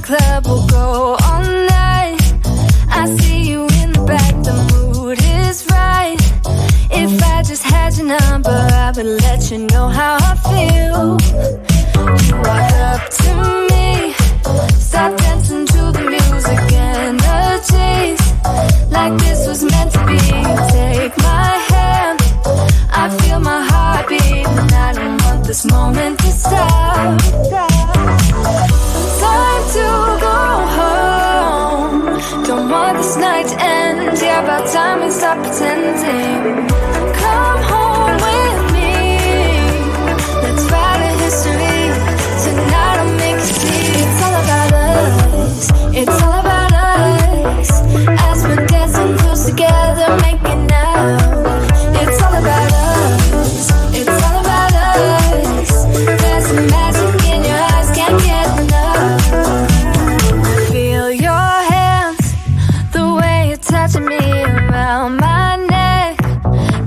club will go all night. I see you in the back, the mood is right. If I just had your number, I would let you know how I feel. You walk up to me, start dancing to the music and the chase, like this was meant to be. Take my hand, I feel my heart beat, and I don't want this moment to stop. Time to go home, don't want this night to end. Yeah, about time we stop pretending. Come home with me, let's write a history. Tonight I'll make you see. It's all about us, it's all about us. As we're dancing close together, making out. It's all about us, it's all about us. There's some magic in your eyes, can't get enough. Feel your hands, the way you're touching me around my neck.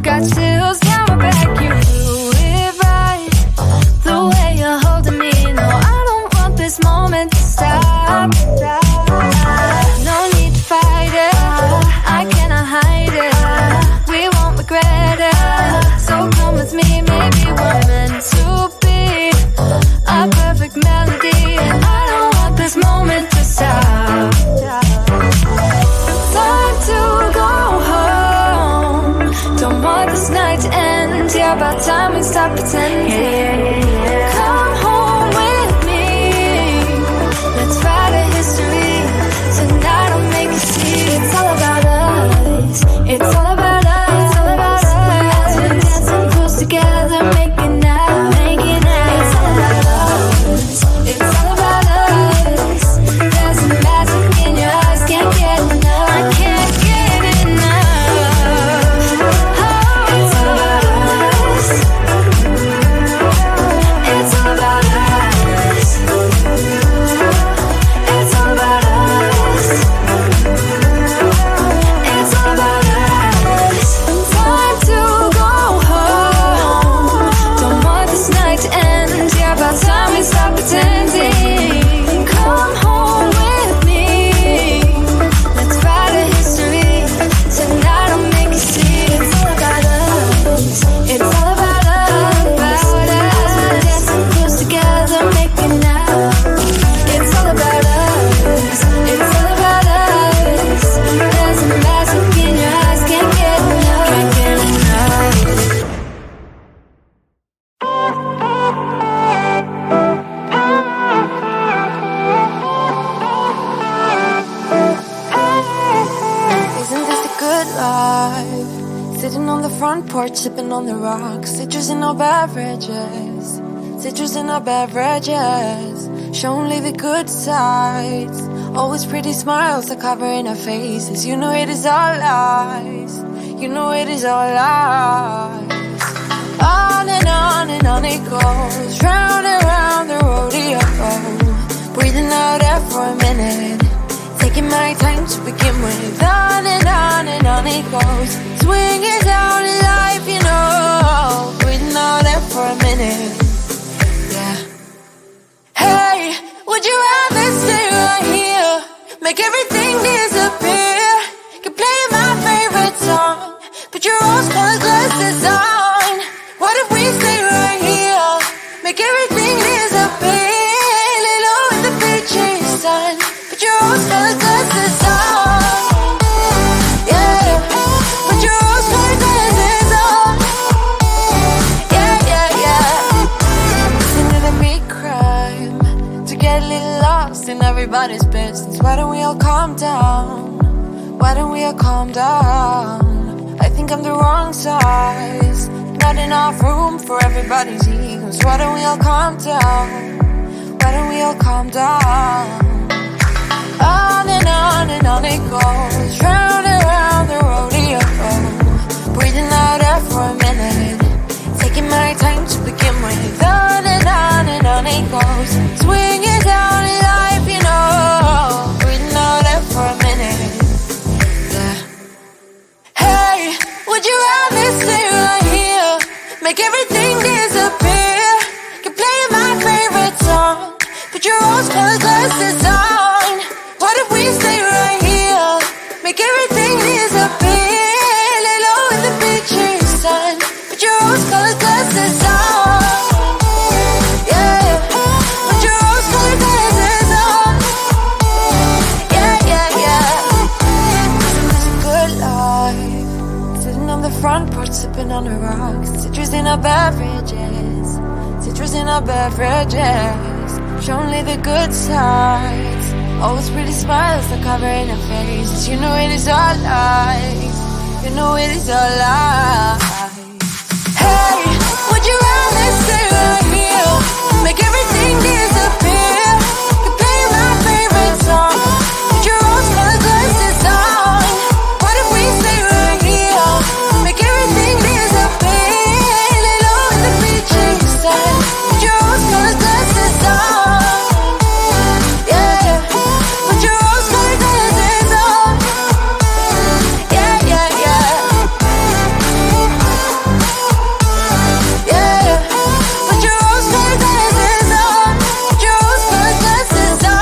Got chills down my back, you do it right. The way you're holding me, no, I don't want this moment to stop. No need to fight it, I cannot hide it. We won't regret it, so come with me, maybe we're meant to be. A perfect melody, and I don't want this moment to stop. Time to go home, don't want this night to end. Yeah, about time we stop pretending. Come home with me, let's write a history. Tonight I'll make you see. It's all about us, it's all about us, it's all about us. As we're dancing close together, making out, making out. It's all about us, it's all about us. There's some magic in your eyes, can't get enough. I can't get enough. Oh, it's all about us, it's all about us. It's all about us, it's all about us. Time to go home, don't want this night to end. Yeah, about time we stop pretending. Come home with me, let's write a history. Tonight I'll make you see. It's all about us, it's all about us. As we're dancing close together, making out. It's all about us, it's all about us. There's a magic in your eyes, can't get enough, can't get enough. Isn't this a good life? Sitting on the front porch, sipping on the rocks. Citrus in our beverages, citrus in our beverages. Show only the good sides. Always pretty smiles are covering our faces. You know it is all lies, you know it is all lies. On and on it goes, round and round the rodeo. Breathing out air for a minute, taking my time to begin with. On and on it goes, swinging down in life, you know. Breathing out air for a minute, yeah. Hey, would you rather stay right here, make everything disappear? Keep playing my favorite song, put your rose-colored glasses on. What if we stay right here, make everything disappear? Lay low in the beaches sun, put your rose-colored glasses on. Yeah, put your rose-colored glasses on. Yeah, yeah, yeah. Isn't it a big crime to get a little lost in everybody's business? Why don't we all calm down? Why don't we all calm down? I think I'm the wrong size, not enough room for everybody's egos. Why don't we all calm down? Why don't we all calm down? On and on it goes, round and round the rodeo. Breathing out air for a minute, taking my time to begin with. On and on it goes, swinging down in life, you know. Breathing out air for a minute, yeah. Hey, would you rather stay right here, make everything disappear? Keep playing my favorite song, put your rose-colored glasses on. the rocks. Citrus in our beverages. Citrus in our beverages. Show only the good sides. Always pretty smiles that covering her face. You know it is all lies. You know it is all lies. Hey, would you rather stay right here? Make everything disappear. You play my favorite song. Put your rose-colored glasses on. What if we stay right here? Make everything disappear. Lay low in the beaching sun. Put your rose-colored glasses on. Yeah, put your rose-colored glasses on. Yeah, yeah, yeah. Yeah, put your rose-colored glasses on. Put your rose-colored glasses on.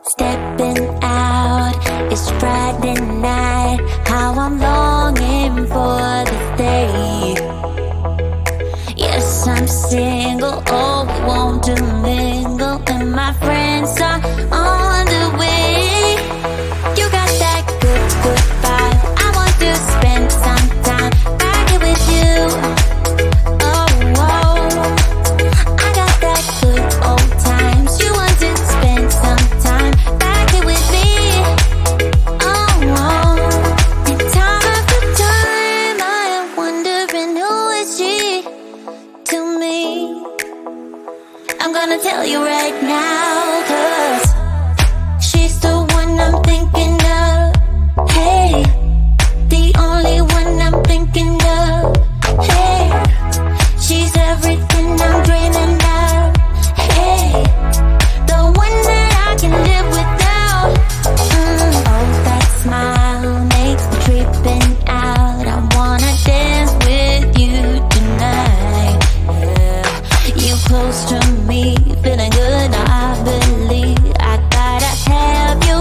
Stepping out, it's Friday night. How I'm longing for this day. Yes, I'm single, oh, we want to mingle, and my friends are on the way. You got that good, good vibe. I want to spend some time back here with you. Oh, whoa. I got that good old times. You want to spend some time back here with me. Oh, whoa. And time after time, I am wondering who is she to me. I'm gonna tell you right now, 'cause she's the one I'm thinking of. Hey, the only one I'm thinking of. Hey, she's everything I'm dreaming of. Hey, the one that I can live without. Oh, that smile makes me tripping out. I wanna dance with you tonight. Yeah, you close to me, feeling good. I believe I gotta have you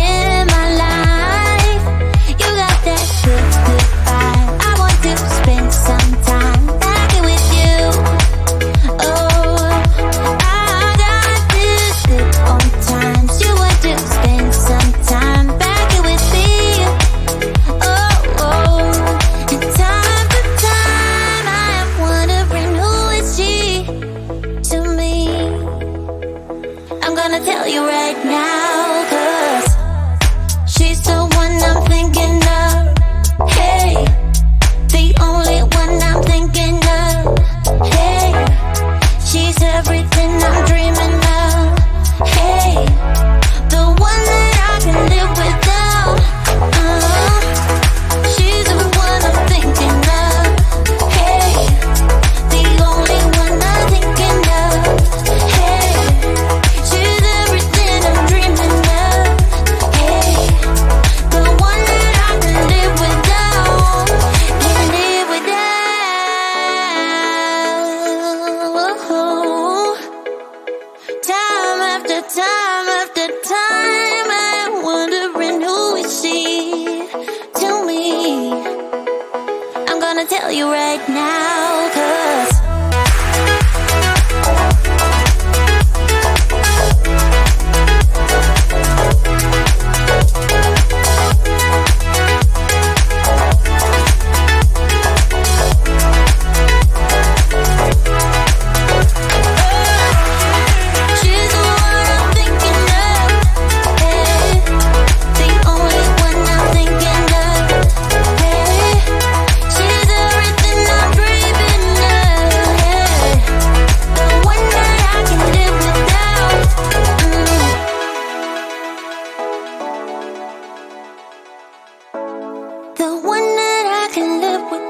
in my life. You got that good, good vibe. I want to spend some time back here with you. Oh, I got this good old times. You want to spend some time back here with me. Oh, oh. And time after time, I am wondering who is she to me. I'm gonna tell you right now, 'cause she's the one I'm thinking of. Hey, the only one I'm thinking of. Hey, she's everything I'm dreaming of. Hey, the one that I can live without. She's the one I'm thinking of. Hey, the only one I'm thinking of. Hey, she's everything I'm dreaming of. Hey, the one that I can live without. Can live without. Time after time after time, I'm wondering who is she to me. I'm gonna tell you right now, 'cause she's the one I'm thinking of. Hey, the only one I'm thinking of. Hey, she's everything I'm dreaming of. Hey, the one that I can live without. The one that I can live without.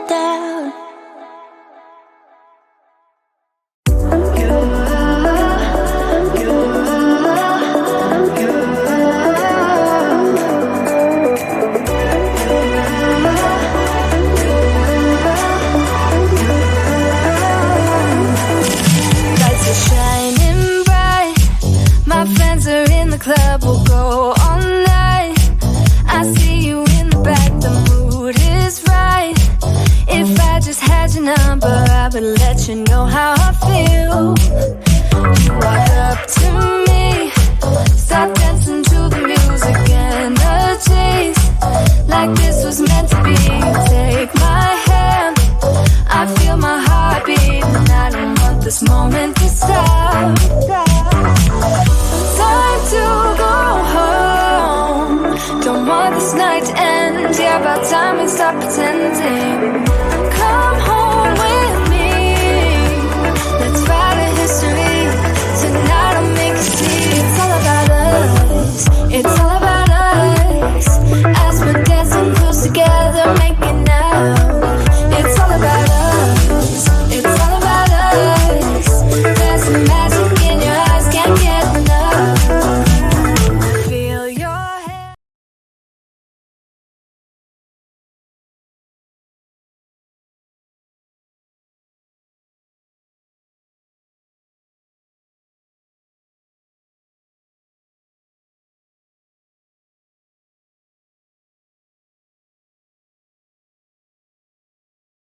Lights are shining bright. My friends are in the club. We'll go all night. I see you in the back. The mood is right. If I just had your number, I would let you know how I feel. You walk up to me, start dancing to the music and the chase, like this was meant to be. Take my hand, I feel my heart beat, and I don't want this moment to stop. Time to go home, don't want this night to end. Yeah, about time we stop pretending.